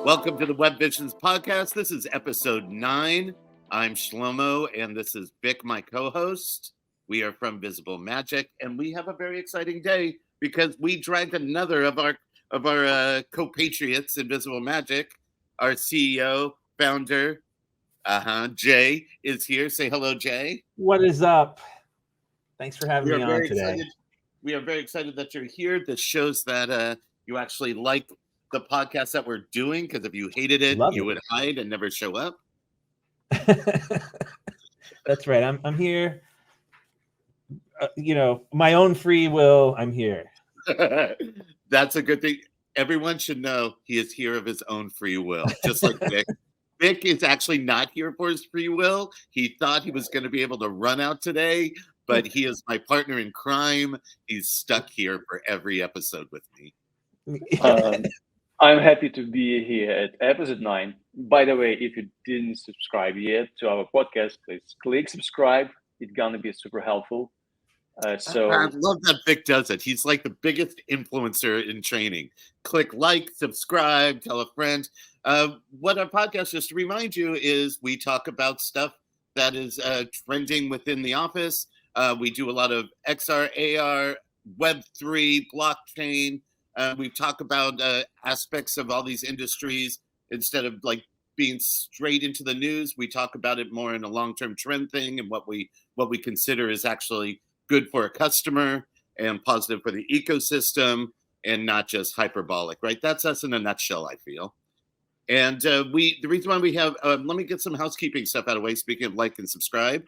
Welcome to the Web Visions podcast. This is episode 9. I'm Shlomo, and this is Vic, my co-host. We are from Visiblemagic, and we have a very exciting day because we dragged another of our co-patriots in Visiblemagic. Our CEO, founder, Jay, is here. Say hello, Jay. What is up? Thanks for having me on today. Excited. We are very excited that you're here. This shows that you actually like the podcast that we're doing, because if you hated it, you would hide and never show up. That's right. I'm here. My own free will. I'm here. That's a good thing. Everyone should know he is here of his own free will, just like Vic. Vic is actually not here for his free will. He thought he was going to be able to run out today, but he is my partner in crime. He's stuck here for every episode with me. I'm happy to be here at episode 9. By the way, if you didn't subscribe yet to our podcast, please click subscribe. It's gonna be super helpful. I love that Vic does it. He's like the biggest influencer in training. Click like, subscribe, tell a friend. What our podcast, just to remind you, is we talk about stuff that is trending within the office. We do a lot of XR, AR, Web3, blockchain. We talk about aspects of all these industries. Instead of like being straight into the news, we talk about it more in a long-term trend thing and what we consider is actually good for a customer and positive for the ecosystem and not just hyperbolic, right? That's us in a nutshell, I feel. And the reason why we have, let me get some housekeeping stuff out of the way. Speaking of like and subscribe,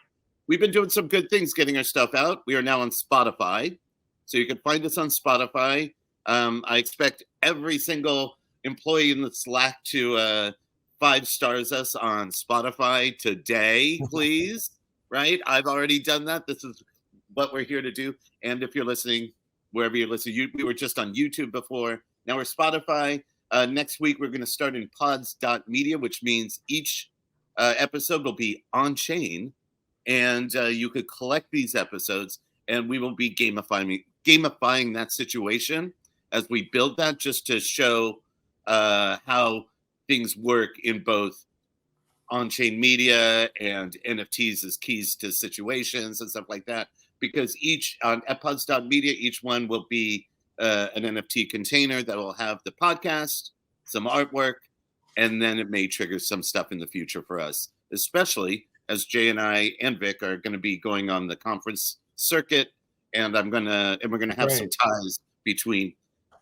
we've been doing some good things getting our stuff out. We are now on Spotify. So you can find us on Spotify. I expect every single employee in the Slack to 5 stars us on Spotify today, please. Right? I've already done that. This is what we're here to do. And if you're listening, wherever you're listening, we were just on YouTube before. Now we're Spotify. Next week, we're going to start in pods.media, which means each episode will be on chain. And you could collect these episodes, and we will be gamifying that situation as we build that, just to show how things work in both on-chain media and NFTs as keys to situations and stuff like that. Because each on pods.media, each one will be an NFT container that will have the podcast, some artwork, and then it may trigger some stuff in the future for us, especially as Jay and I and Vic are going to be going on the conference circuit, and we're gonna have some ties between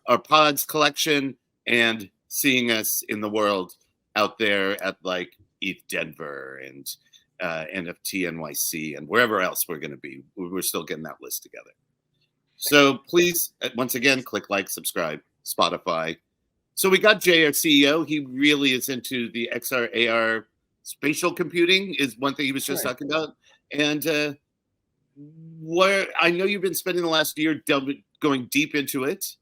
our pods collection and seeing us in the world out there at like ETH Denver and NFT NYC and wherever else we're going to be. We're still getting that list together. So please, once again, click like, subscribe, Spotify. So we got Jay, our CEO. He really is into the XR, AR, spatial computing is one thing he was just talking about. And where I know you've been spending the last year going deep into it.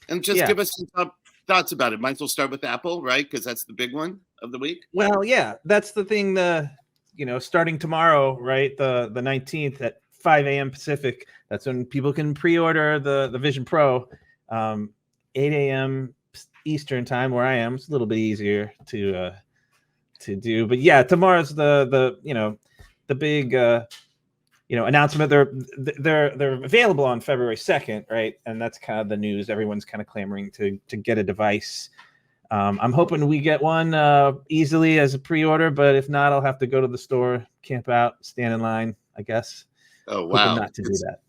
And just give us some top thoughts about it. Might as well start with Apple, right? Because that's the big one of the week. Well, yeah, that's the thing. Starting tomorrow, right? The 19th at 5 a.m. Pacific. That's when people can pre-order the Vision Pro. 8 a.m. Eastern time, where I am. It's a little bit easier to do. But yeah, tomorrow's the big announcement. They're available on February 2nd, right? And that's kind of the news. Everyone's kind of clamoring to get a device. I'm hoping we get one easily as a pre-order, but if not, I'll have to go to the store, camp out, stand in line, I guess. Oh, wow. Hoping not to do that.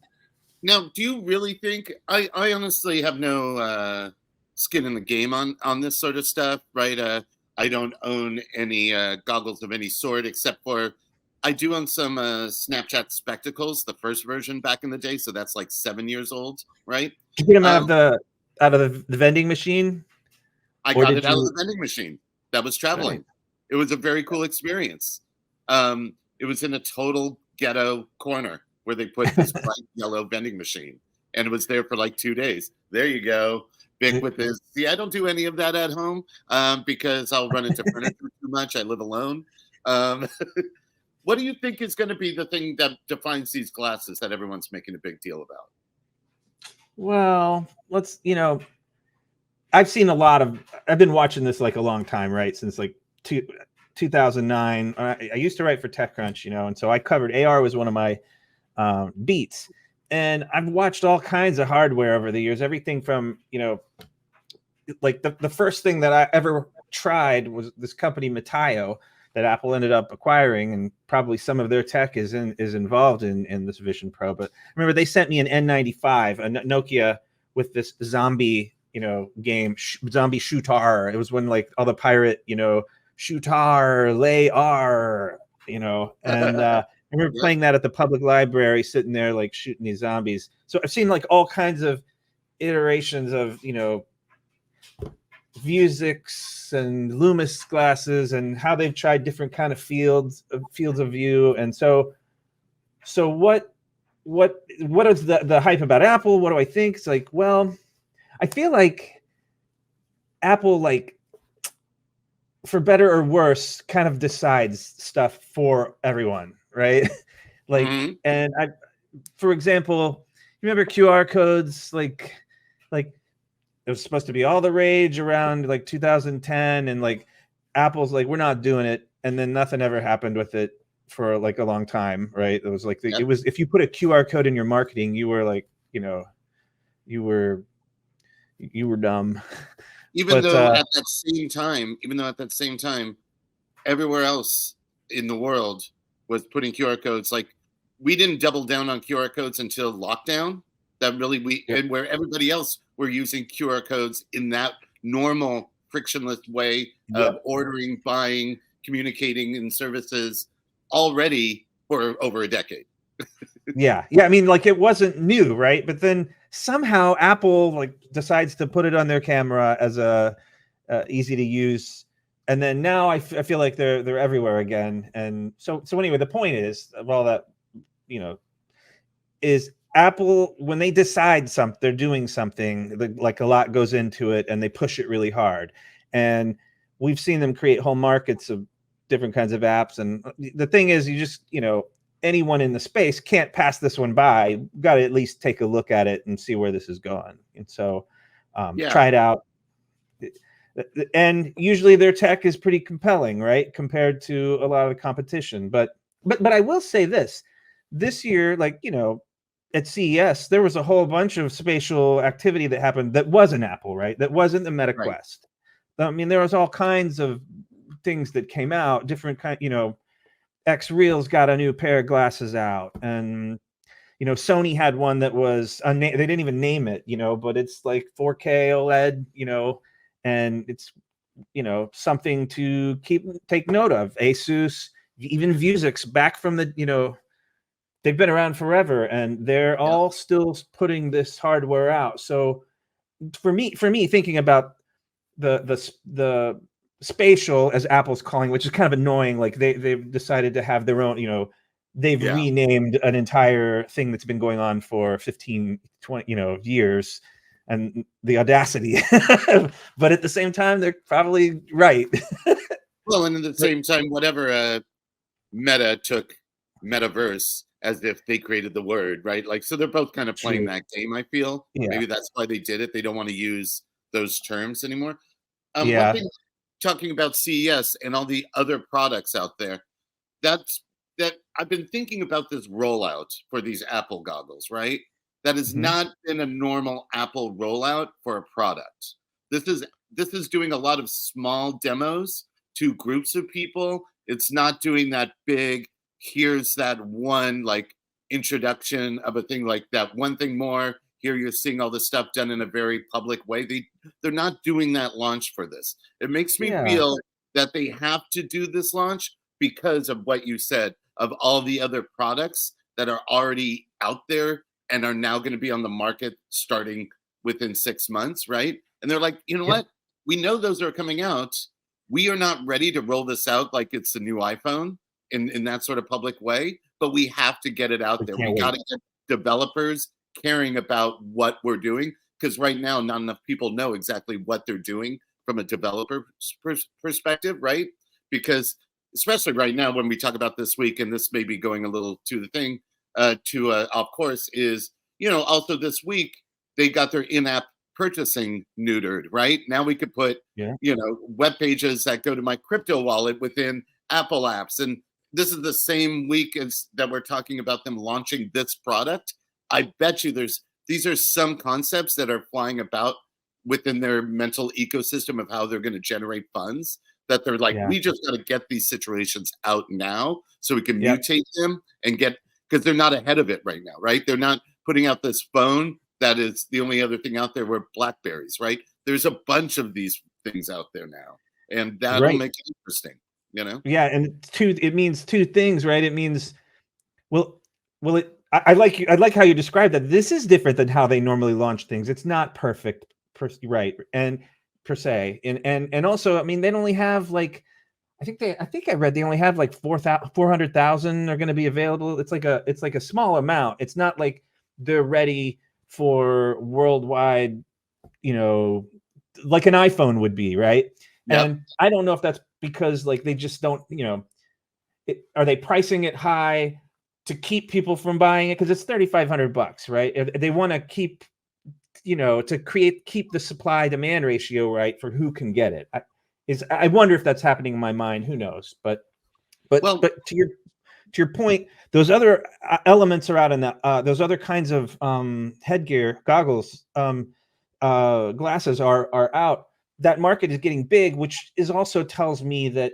Now, do you really think, I honestly have no skin in the game on this sort of stuff, right? I don't own any goggles of any sort, except for I do own some Snapchat spectacles, the first version back in the day. So that's like 7 years old, right? Did you get them out of the vending machine? I got it out of the vending machine that was traveling. Right. It was a very cool experience. It was in a total ghetto corner where they put this bright yellow vending machine, and it was there for like 2 days. There you go. Vic with this. See, I don't do any of that at home because I'll run into furniture too much. I live alone. What do you think is going to be the thing that defines these glasses that everyone's making a big deal about? Well, let's, I've seen a lot of. I've been watching this like a long time, right? Since like 2009. I used to write for TechCrunch, you know, and so I covered AR was one of my beats, and I've watched all kinds of hardware over the years. Everything from, you know, like the first thing that I ever tried was this company Mataio that Apple ended up acquiring, and probably some of their tech is involved in this Vision Pro. But remember, they sent me an N95, a Nokia with this zombie, you know, game, zombie shooter. It was when like all the pirate, you know, shooter, lay R, you know, and I remember playing that at the public library, sitting there like shooting these zombies. So I've seen like all kinds of iterations of, you know, Vuzix and Loomis glasses, and how they've tried different kind of fields of view. And so what is the hype about Apple? What do I think? It's like, well, I feel like Apple, like, for better or worse, kind of decides stuff for everyone, right? Like, and for example, remember QR codes, like it was supposed to be all the rage around like 2010, and like Apple's like, we're not doing it, and then nothing ever happened with it for like a long time, right? It was like it was, if you put a QR code in your marketing, you were like, you know, you were dumb. Even though at that same time, everywhere else in the world was putting QR codes. Like, we didn't double down on QR codes until lockdown. That really and where everybody else were using QR codes in that normal frictionless way of ordering, buying, communicating in services already for over a decade. Yeah. I mean, like, it wasn't new, right? But then somehow Apple like decides to put it on their camera as a easy to use, and then now I feel like they're everywhere again. And so anyway, the point is of all that, you know, is Apple, when they decide they're doing something, like a lot goes into it, and they push it really hard. And we've seen them create whole markets of different kinds of apps. And the thing is, you just, you know, anyone in the space can't pass this one by. Got to at least take a look at it and see where this is going. And so try it out. And usually their tech is pretty compelling, right, compared to a lot of the competition. But I will say this year, like, you know, at CES, there was a whole bunch of spatial activity that happened that wasn't Apple, right? That wasn't the Meta Quest. I mean, there was all kinds of things that came out, different kind, you know, X Reels got a new pair of glasses out, and, you know, Sony had one that was they didn't even name it, you know, but it's like 4K OLED, you know, and it's, you know, something to take note of. Asus, even Vuzix, back from the, you know, they've been around forever, and they're all still putting this hardware out. So for me, thinking about the spatial, as Apple's calling, which is kind of annoying, like they've decided to have their own, you know, they've renamed an entire thing that's been going on for 15, 20, you know, years, and the audacity. But at the same time, they're probably right. Well, and at the same time, whatever Meta took metaverse as if they created the word, right? Like, so they're both kind of playing that game, I feel. Maybe that's why they did it. They don't want to use those terms anymore. One thing, talking about CES and all the other products out there, that I've been thinking about this rollout for these Apple goggles, right? That has not been a normal Apple rollout for a product. This is doing a lot of small demos to groups of people. It's not doing that big, here's that one like introduction of a thing, like that one thing more. Here you're seeing all this stuff done in a very public way. They're not doing that launch for this. It makes me feel that they have to do this launch because of what you said, of all the other products that are already out there and are now going to be on the market starting within 6 months, right? And they're like, you know what? We know those are coming out. We are not ready to roll this out like it's the new iPhone in that sort of public way, but we have to get it out there. We got to get developers caring about what we're doing, because right now not enough people know exactly what they're doing from a developer perspective, right? Because especially right now when we talk about this week, and this may be going a little to the thing, of course, is, you know, also this week they got their in-app purchasing neutered, right? Now we could put, web pages that go to my crypto wallet within Apple apps. And this is the same week as that we're talking about them launching this product. I bet you these are some concepts that are flying about within their mental ecosystem of how they're going to generate funds, that they're like, we just got to get these situations out now so we can mutate them and get, because they're not ahead of it right now, right? They're not putting out this phone that is the only other thing out there were BlackBerries, right? There's a bunch of these things out there now, and that'll make it interesting, Yeah, and it means two things, right? It means, I like how you described that. This is different than how they normally launch things. It's not perfect, right? And per se, and also, I mean, they only have like, I think I read they only have like 400,000 are going to be available. It's like a small amount. It's not like they're ready for worldwide, like an iPhone would be, right? Yep. And I don't know if that's because like they just don't, are they pricing it high to keep people from buying it because it's $3,500, right? If they want to keep, keep the supply demand ratio right for who can get it. I wonder if that's happening in my mind. Who knows? But to your point, those other elements are out in that. Those other kinds of headgear, goggles, glasses are out. That market is getting big, which is also tells me that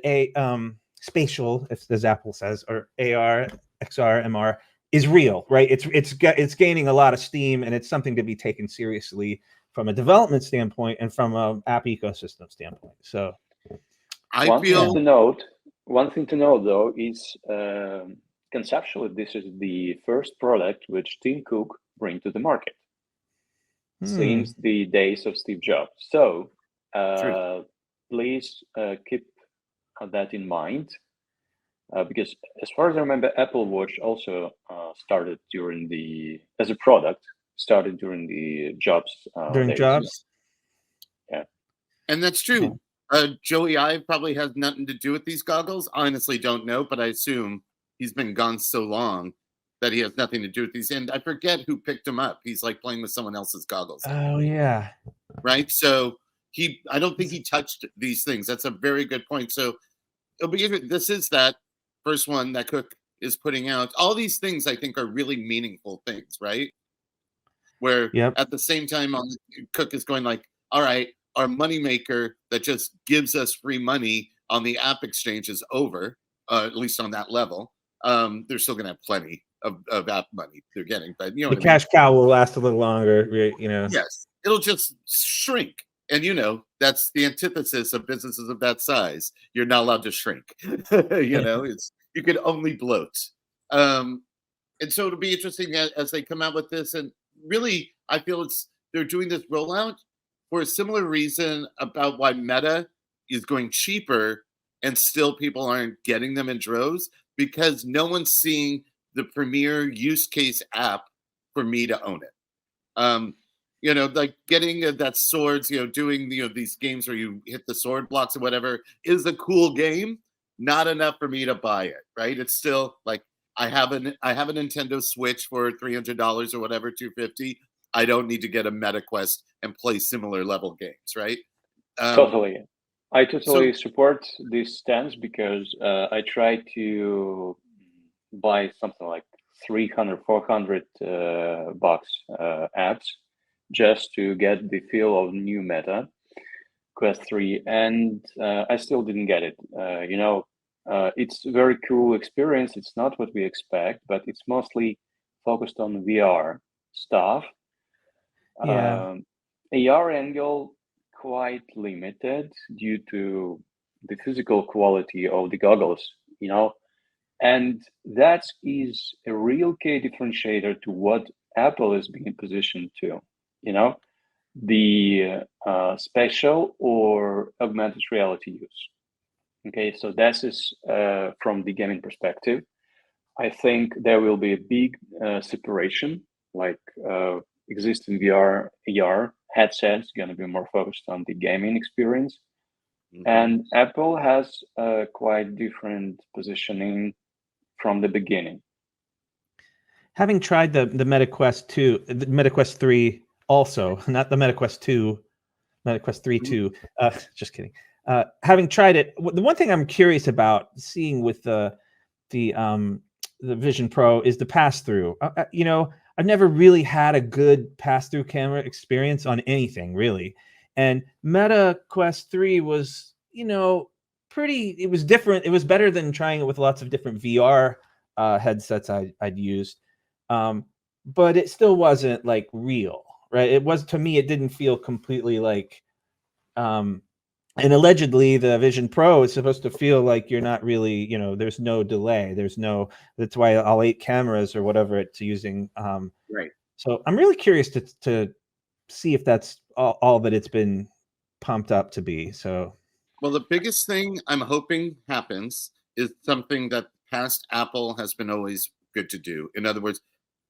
spatial, as Apple says, or AR, XR, MR is real, right? It's gaining a lot of steam, and it's something to be taken seriously from a development standpoint and from an app ecosystem standpoint. So, one thing to note though is conceptually, this is the first product which Tim Cook bring to the market since the days of Steve Jobs. So please keep that in mind, because as far as I remember, Apple Watch also started during the Jobs days. Jobs. Yeah, and that's true. Joey Ive probably has nothing to do with these goggles. I honestly don't know, but I assume he's been gone so long that he has nothing to do with these. And I forget who picked him up. He's like playing with someone else's goggles. Oh yeah. Right. So I don't think he touched these things. That's a very good point. So this is that first one that Cook is putting out. All these things I think are really meaningful things, right? Where at the same time Cook is going like, all right, our moneymaker that just gives us free money on the app exchange is over, at least on that level. They're still going to have plenty of app money they're getting, but the cash cow will last a little longer, Yes, it'll just shrink, and that's the antithesis of businesses of that size. You're not allowed to shrink. You could only bloat. And so it'll be interesting as they come out with this. And really, I feel they're doing this rollout for a similar reason about why Meta is going cheaper and still people aren't getting them in droves, because no one's seeing the premier use case app for me to own it. Like getting that swords, doing these games where you hit the sword blocks or whatever is a cool game. Not enough for me to buy it, right? It's still like I have a Nintendo Switch for $300 or whatever, $250. I don't need to get a Meta Quest and play similar level games, right? Totally. I totally support this stance because I try to buy something like 300, 400 bucks apps just to get the feel of new Meta Quest 3, and I still didn't get it. It's a very cool experience. It's not what we expect, but it's mostly focused on VR stuff. AR angle quite limited due to the physical quality of the goggles, and that is a real key differentiator to what Apple is being positioned to, the spatial or augmented reality use. Okay, so that is from the gaming perspective. I think there will be a big separation, like existing VR, AR headsets going to be more focused on the gaming experience. Mm-hmm. And Apple has a quite different positioning from the beginning. Having tried the Meta Quest 2, the Meta Quest 3 also, not the MetaQuest 2, MetaQuest 3 2. Just kidding. Having tried it, the one thing I'm curious about seeing with the Vision Pro is the pass-through. You know, I've never really had a good pass-through camera experience on anything, really. And MetaQuest 3 was, you know, it was different. It was better than trying it with lots of different VR headsets I'd used. But it still wasn't like real, right? It was, to me, it didn't feel completely like, and allegedly the Vision Pro is supposed to feel like you're not really, you know, there's no delay. That's why all 8 cameras or whatever it's using. Right. So I'm really curious to see if that's all that it's been pumped up to be. So, well, the biggest thing I'm hoping happens is something that past Apple has been always good to do. In other words,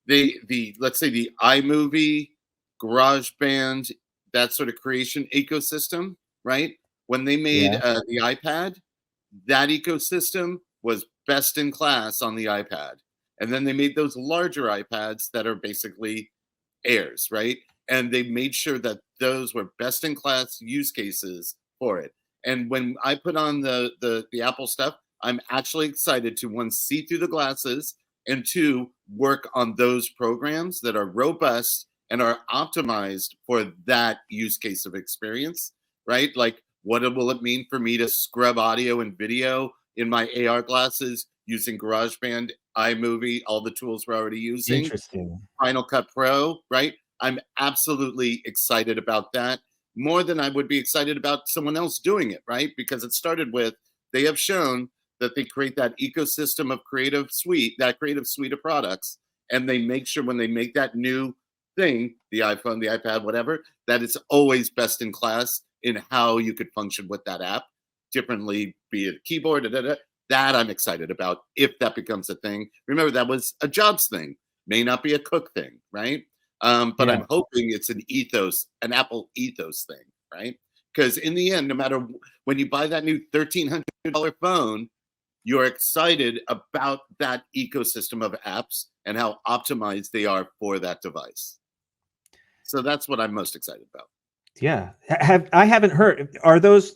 let's say the iMovie, GarageBand, that sort of creation ecosystem, right? When they made the iPad, that ecosystem was best in class on the iPad. And then they made those larger iPads that are basically Airs, right? And they made sure that those were best in class use cases for it. And when I put on the Apple stuff, I'm actually excited to, one, see through the glasses, and two, work on those programs that are robust and are optimized for that use case of experience, right? Like, what will it mean for me to scrub audio and video in my AR glasses using GarageBand, iMovie, all the tools we're already using? interesting. Final Cut Pro, right? I'm absolutely excited about that, more than I would be excited about someone else doing it, right? Because it started with, they have shown that they create that ecosystem of creative suite of products, and they make sure when they make that new thing, the iPhone, the iPad, whatever, that it's always best in class in how you could function with that app differently, be it a keyboard, that I'm excited about if that becomes a thing. Remember, that was a Jobs thing, may not be a Cook thing, right? But I'm hoping it's an Apple ethos thing, right? Because in the end, no matter when you buy that new $1,300 phone, you're excited about that ecosystem of apps and how optimized they are for that device. So that's what I'm most excited about. Yeah. I haven't heard. Are those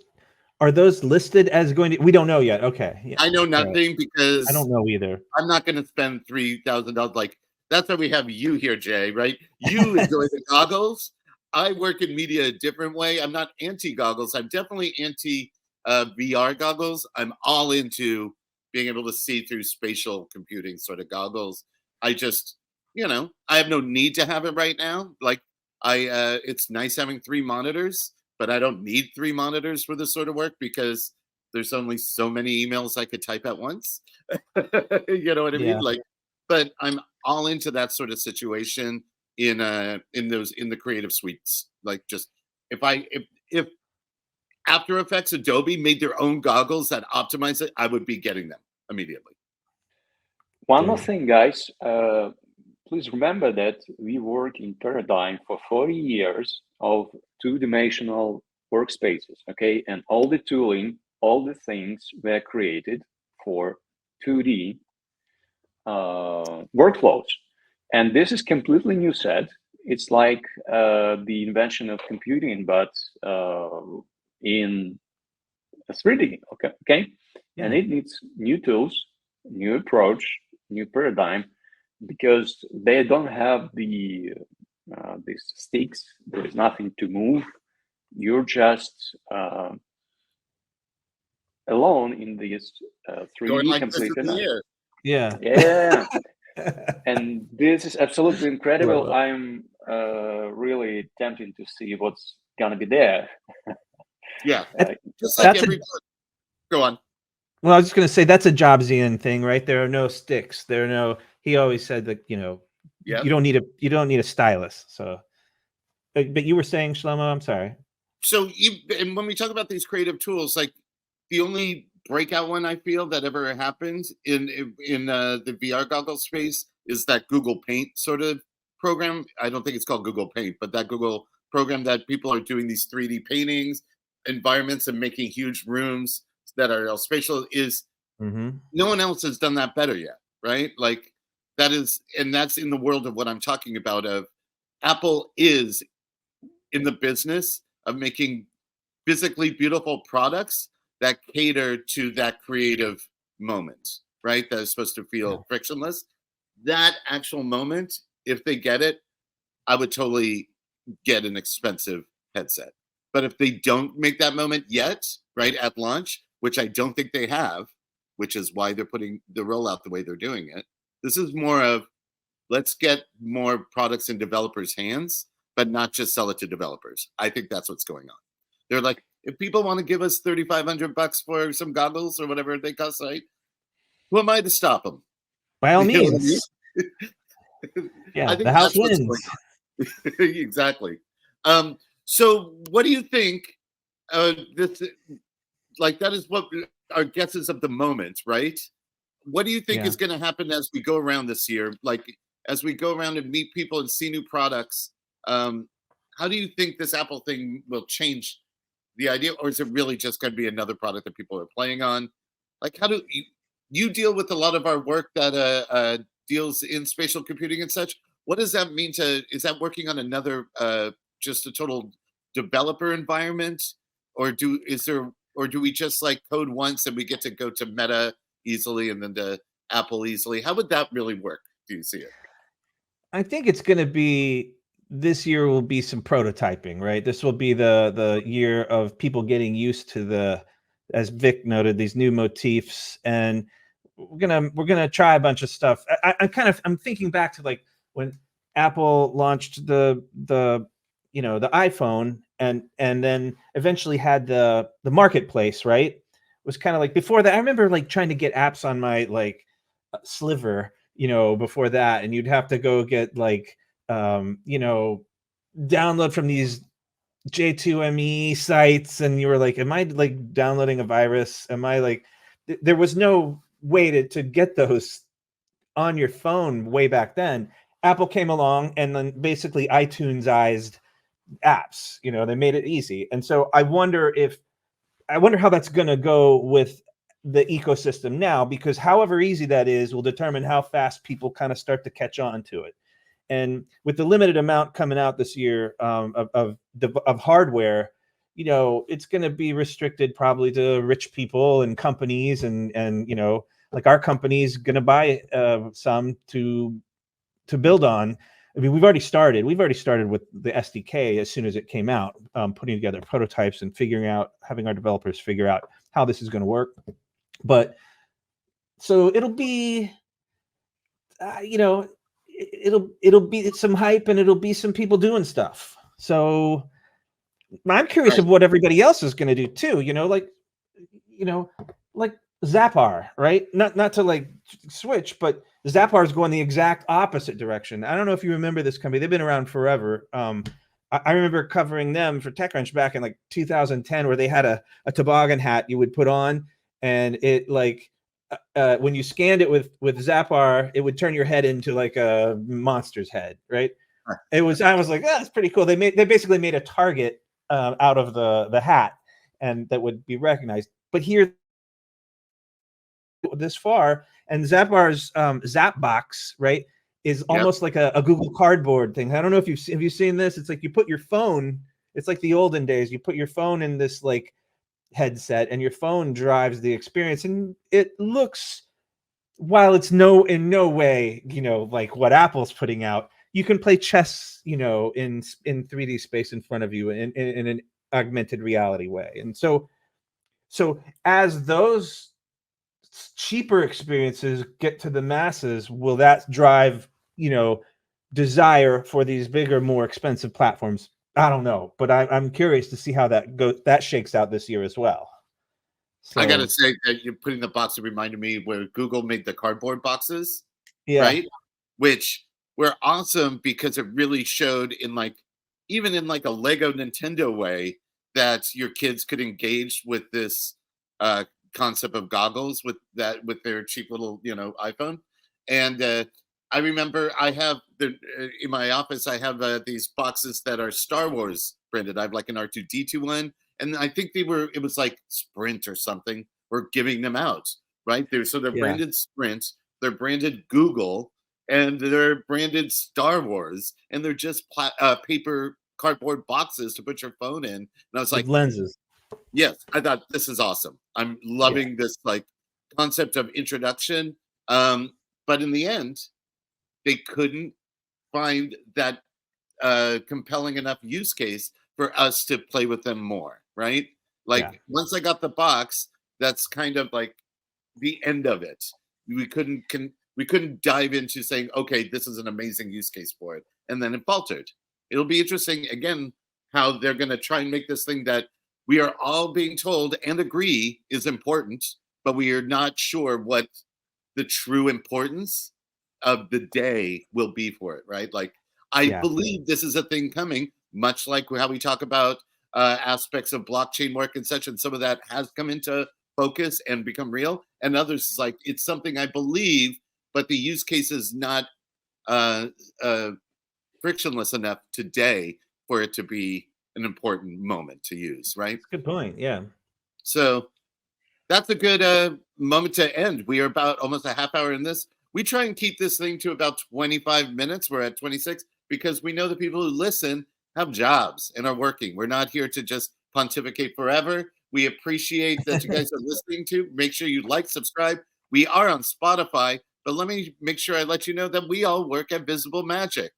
listed as going to? We don't know yet. Okay. Yeah. I know nothing because I don't know either. I'm not going to spend $3,000. Like, that's why we have you here, Jay, right? You enjoy the goggles. I work in media a different way. I'm not anti-goggles. I'm definitely anti VR goggles. I'm all into being able to see through spatial computing sort of goggles. I just, I have no need to have it right now. Like, it's nice having 3 monitors, but I don't need 3 monitors for this sort of work because there's only so many emails I could type at once. You know what I mean? Like, but I'm all into that sort of situation in the creative suites. Like, just if After Effects, Adobe made their own goggles that optimize it, I would be getting them immediately. One more thing, guys. Please remember that we work in Paradigm for 40 years of 2-dimensional workspaces, okay? And all the tooling, all the things were created for 2D workflows. And this is completely new set. It's like the invention of computing, but in 3D, okay? Yeah. And it needs new tools, new approach, new paradigm, because they don't have these sticks. There's nothing to move. You're just alone in this 3D like completely. Yeah. And this is absolutely incredible. I'm really tempted to see what's gonna be there. Yeah, just like go on. Well, I was just going to say that's a Jobsian thing, right? There are no sticks. He always said that, you don't need a stylus. So, but you were saying, Shlomo, I'm sorry. So and when we talk about these creative tools, like the only breakout one I feel that ever happens in the VR goggle space is that Google Paint sort of program. I don't think it's called Google Paint, but that Google program that people are doing these 3D paintings, environments, and making huge rooms that are all spatial is no one else has done that better yet, right? Like that's in the world of what I'm talking about. Of Apple is in the business of making physically beautiful products that cater to that creative moment, right? That is supposed to feel frictionless. That actual moment, if they get it, I would totally get an expensive headset. But if they don't make that moment yet, right, at launch, which I don't think they have, which is why they're putting the rollout the way they're doing it, this is more of let's get more products in developers' hands, but not just sell it to developers. I think that's what's going on. They're like, if people want to give us $3,500 for some goggles or whatever they cost, right? Who am I to stop them? By all means. I think the house wins. Exactly. So what do you think? This, like, that is what our guesses of the moment, right? What do you think is going to happen as we go around this year? Like, as we go around and meet people and see new products, how do you think this Apple thing will change the idea, or is it really just going to be another product that people are playing on? Like, how do you deal with a lot of our work that deals in spatial computing and such? What does that mean is that working on another, just a total developer environment, or do we just like code once and we get to go to Meta easily and then to Apple easily? How would that really work? Do you see it? I think it's going to be, this year will be some prototyping, right? This will be the year of people getting used to the, as Vic noted, these new motifs, and we're gonna try a bunch of stuff. I'm thinking back to like when Apple launched the iPhone and then eventually had the marketplace, right? It was kind of like before that. I remember like trying to get apps on my like Sliver, before that, and you'd have to go get like download from these J2ME sites, and you were like, am I like downloading a virus? Am I like, there was no way to get those on your phone way back then. Apple came along and then basically iTunesized apps. They made it easy. And so I wonder how that's going to go with the ecosystem now, because however easy that is will determine how fast people kind of start to catch on to it. And with the limited amount coming out this year of hardware, it's going to be restricted probably to rich people and companies, and like our company's going to buy some to build on. I mean, we've already started with the SDK as soon as it came out, putting together prototypes and having our developers figure out how this is going to work. But so it'll be, it'll be some hype, and it'll be some people doing stuff. So I'm curious of what everybody else is going to do too. Like Zappar, right? Not to like switch, but Zappar is going the exact opposite direction. I don't know if you remember this company. They've been around forever. I remember covering them for TechCrunch back in like 2010, where they had a toboggan hat you would put on, and it like when you scanned it with Zappar, it would turn your head into like a monster's head, right? I was like, that's pretty cool. They basically made a target out of the hat, and that would be recognized. But here, this far, and Zappar's Zapbox, right, is almost like a Google Cardboard thing. I don't know if have you seen this. It's like you put your phone. It's like the olden days. You put your phone in this like headset, and your phone drives the experience, and it looks, while it's in no way like what Apple's putting out, you can play chess in 3D space in front of you in an augmented reality way. And so as those cheaper experiences get to the masses, will that drive desire for these bigger, more expensive platforms? I don't know, but I'm curious to see how that shakes out this year as well. So, I gotta say that you're putting the box that reminded me where Google made the cardboard boxes, right? Which were awesome because it really showed even in like a Lego Nintendo way that your kids could engage with this concept of goggles with their cheap little iPhone. And I remember I have in my office I have these boxes that are Star Wars branded. I have like an R2D2 one, and I think it was like Sprint or something. We're giving them out, right? They're branded Sprint, they're branded Google, and they're branded Star Wars, and they're just paper cardboard boxes to put your phone in. And I was With like, lenses. yes, I thought this is awesome. I'm loving this like concept of introduction. But in the end, they couldn't find that compelling enough use case for us to play with them more, right? Like once I got the box, that's kind of like the end of it. We couldn't dive into saying, okay, this is an amazing use case for it, and then it faltered. It'll be interesting again how they're going to try and make this thing that we are all being told and agree is important, but we are not sure what the true importance of the day will be for it, right? Like, I believe this is a thing coming, much like how we talk about aspects of blockchain work and such, and some of that has come into focus and become real, and others is like, it's something I believe, but the use case is not frictionless enough today for it to be an important moment to use, right? That's a good point. Yeah. So that's a good moment to end. We are about almost a half hour in this. We try and keep this thing to about 25 minutes. We're at 26 because we know the people who listen have jobs and are working. We're not here to just pontificate forever. We appreciate that you guys are listening to. Make sure you like, subscribe. We are on Spotify, but let me make sure I let you know that we all work at Visible Magic.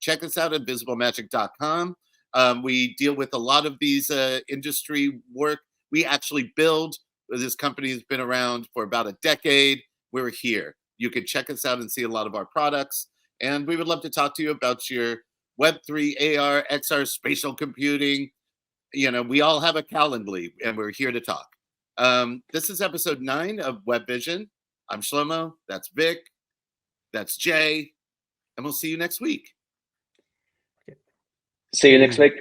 Check us out at visiblemagicdev. We deal with a lot of these industry work. We actually build. This company has been around for about a decade. We're here. You can check us out and see a lot of our products. And we would love to talk to you about your Web3, AR, XR, spatial computing. You know, we all have a Calendly, and we're here to talk. This is episode 9 of Web Vision. I'm Shlomo. That's Vic. That's Jay. And we'll see you next week. See you next week.